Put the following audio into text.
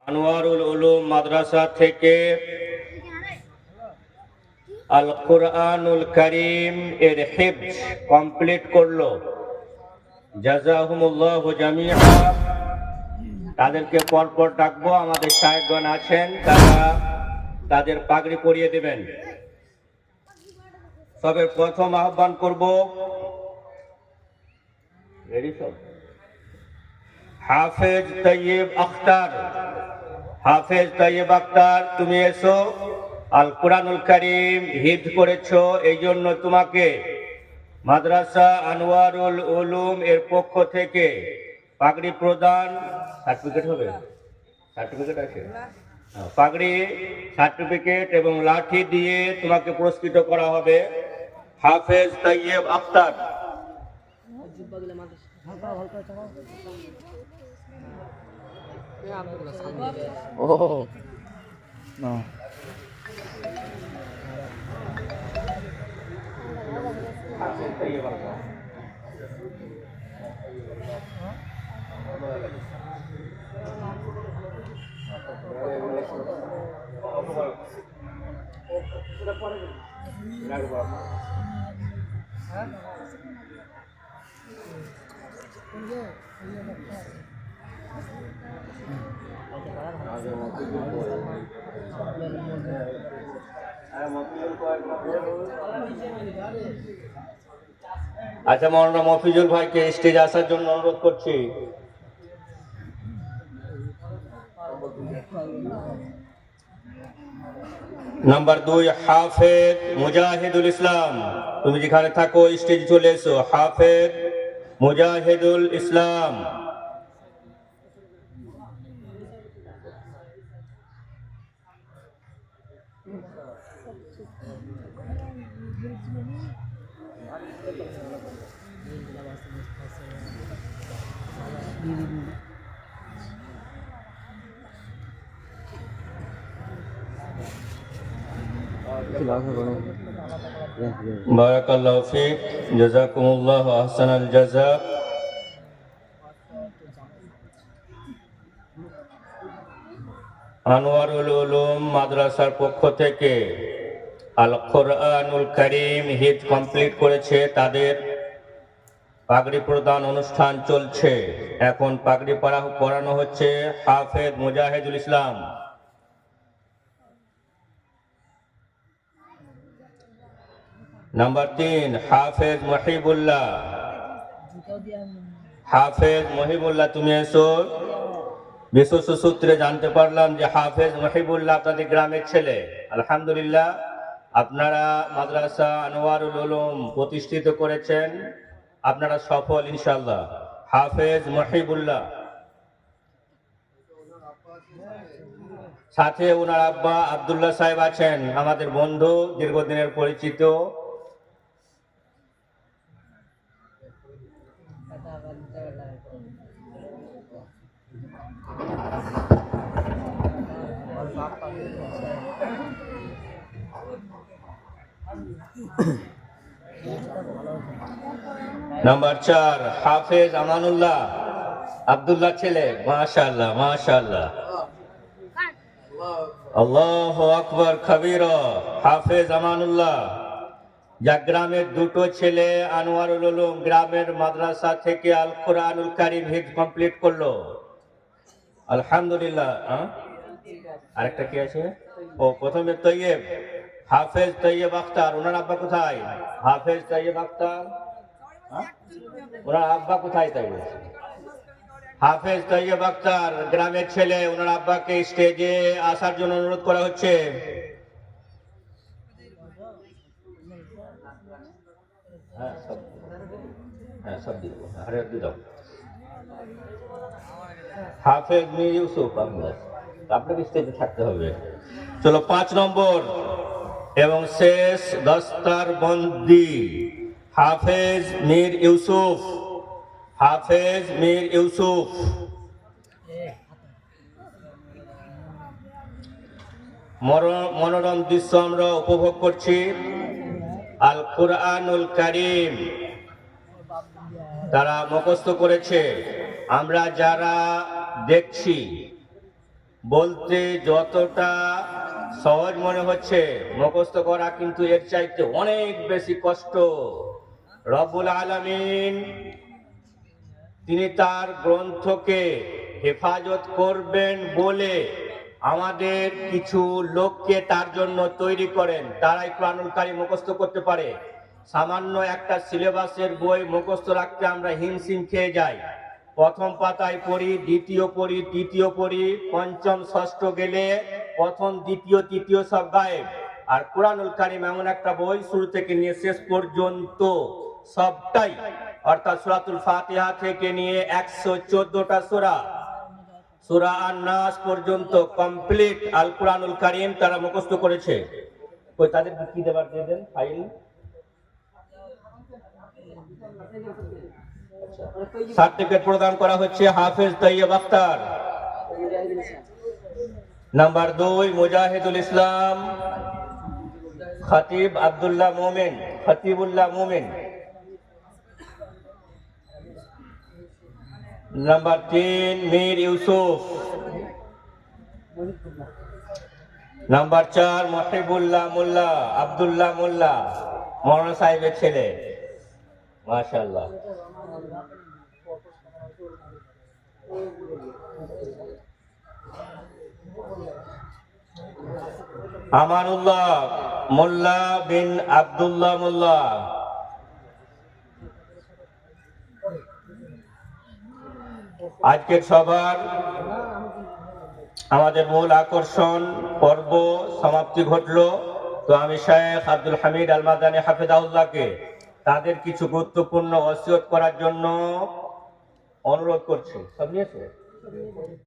আনোয়ারুল উলুম মাদ্রাসা থেকে আল কুরআনুল কারীম এর হিফজ কমপ্লিট করলো। জাযাহুমুল্লাহু জামিআ। তাদেরকে পরপর ডাকবো। আমাদের সাহেবগণ আছেন, তারা তাদের পাগড়ি পরিয়ে দেবেন। সবের প্রথম আহ্বান করব হাফেজ তৈয়ব আখতার। হাফেজ তৈয়ব আখতার, তুমি এসো। আল কুরআনুল কারীম হিফজ করেছো, এই জন্য তোমাকে মাদ্রাসা আনোয়ারুল উলুম এর পক্ষ থেকে পাগড়ি প্রদান। সার্টিফিকেট হবে? সার্টিফিকেট আছে? পাগড়ি, সার্টিফিকেট এবং লাঠি দিয়ে তোমাকে পুরস্কৃত করা হবে। হাফেজ তৈয়ব আখতার। Oh, no. আচ্ছা, মৌলানা মফিজুল ভাইকে স্টেজে আসার জন্য অনুরোধ করছি। নাম্বার 2 হাফেজ মুজাহিদুল ইসলাম, তুমি যেখানে থাকো স্টেজে চলে এসো। হাফেজ মুজাহিদুল ইসলাম। বারাকাল্লাহু ফিক, জাযাকুমুল্লাহু আহসানাল জাযা। আনোয়ারুল উলুম মাদ্রাসার পক্ষ থেকে আল কুরআনুল কারীম হিফজ কমপ্লিট করেছে, তাদের পাগড়ি প্রদান অনুষ্ঠান চলছে। এখন পাগড়ি পরানো হচ্ছে হাফেজ মুজাহিদুল ইসলাম। নাম্বার 3 হাফেজ মহিবুল্লাহ। হাফেজ মহিবুল্লাহ, তুমি এসো। বিশেষ সূত্রে জানতে পারলাম যে হাফেজ মহিবুল্লাহ আপনাদের গ্রামের ছেলে। আলহামদুলিল্লাহ, আপনারা মাদ্রাসা আনোয়ারুল উলুম প্রতিষ্ঠিত করেছেন, আপনারা সফল ইনশাআল্লাহ। হাফেজ মহিবুল্লাহ, সাথে ওনার আব্বা আব্দুল্লাহ সাহেব আছেন, আমাদের বন্ধু, দীর্ঘদিনের পরিচিত। নাম্বার 4 হাফেজ আমানুল্লাহ, আব্দুল্লাহ ছেলে। মাশাআল্লাহ মাশাআল্লাহ, আল্লাহু আকবার কবীরা। হাফেজ আমানুল্লাহ, যা গ্রামের দুটো ছেলে আনোয়ারুল উলুম গ্রামের মাদ্রাসা থেকে আল কুরআনুল কারীম হিফজ কমপ্লিট করলো। আলহামদুলিল্লাহ। আরেকটা কি আছে? ও, প্রথমে তৈয়ব, হাফেজ তৈয়ব আখতার। ওনার আব্বা কোথায়? হাফেজ তৈয়ব আখতার, ওনার আব্বা কোথায়? তাই বলছে হাফেজ তৈয়ব আখতার গ্রামের ছেলে, ওনার আব্বাকে স্টেজে আসার জন্য অনুরোধ করা হচ্ছে। হাফেজ মীর ইউসুফ, আপনাকে স্টেজে থাকতে হবে। চলো 5 নম্বর এবং শেষ দস্তার বন্দি হাফেজ মীর ইউসুফ। হাফেজ মীর ইউসুফ, মনোরম দৃশ্য আমরা উপভোগ করছি। আল কুরআনুল কারীম তারা মুখস্থ করেছে। আমরা যারা দেখছি বলতে যতটা সহজ মনে হচ্ছে, মুখস্থ করা কিন্তু এর চাইতে অনেক বেশি কষ্ট। রব্বুল আলামিন তিনি তার গ্রন্থকে হেফাজত করবেন বলে আমাদের কিছু লোককে তার জন্য তৈরি করেন, তারাই কোরআনুল কারীম মুখস্থ করতে পারে। সামান্য একটা সিলেবাসের বই মুখস্থ রাখতে আমরা হিমশিম খেয়ে যাই। প্রথম পাতায় পড়ি, দ্বিতীয় পড়ি, তৃতীয় পড়ি, পঞ্চম ষষ্ঠ গেলে প্রথম দ্বিতীয় তৃতীয় সব গায়েব। আর কোরআনুল কারীম এমন একটা বই, শুরু থেকে নিয়ে শেষ পর্যন্ত সবটাই, অর্থাৎ সূরাতুল ফাতিহা থেকে নিয়ে 114টা সূরা, সূরা আন-নাস পর্যন্ত কমপ্লিট আল কোরআনুল কারীম তারা মুখস্থ করেছে। কই তাদের কি দেবার দিয়ে দেন ফাইল। সার্টিফিকেট প্রদান করা হচ্ছে হাফেজ তৈয়ব আখতার। নাম্বার 2 মুজাহিদুল ইসলাম খতিব আব্দুল্লাহ মোমেন, খতিবুল্লাহ মোমেন। নাম্বার 3 মীর ইউসুফ। নাম্বার 4 মহিবুল্লাহ মোল্লা, আব্দুল্লাহ মোল্লা, মৌলানা সাহেবের ছেলে। মাশাআল্লাহ। আমানুল্লাহ মোল্লা বিন আব্দুল্লাহ মোল্লা। আজকের সবার আমাদের মূল আকর্ষণ পর্ব সমাপ্তি ঘটলো। তো আমি শেখ আব্দুল হামিদ আল মাদানী হাফেজাহুল্লাহকে তাদের কিছু গুরুত্বপূর্ণ ওসিয়ত করার জন্য অনুরোধ করছি। সব নিয়েছে?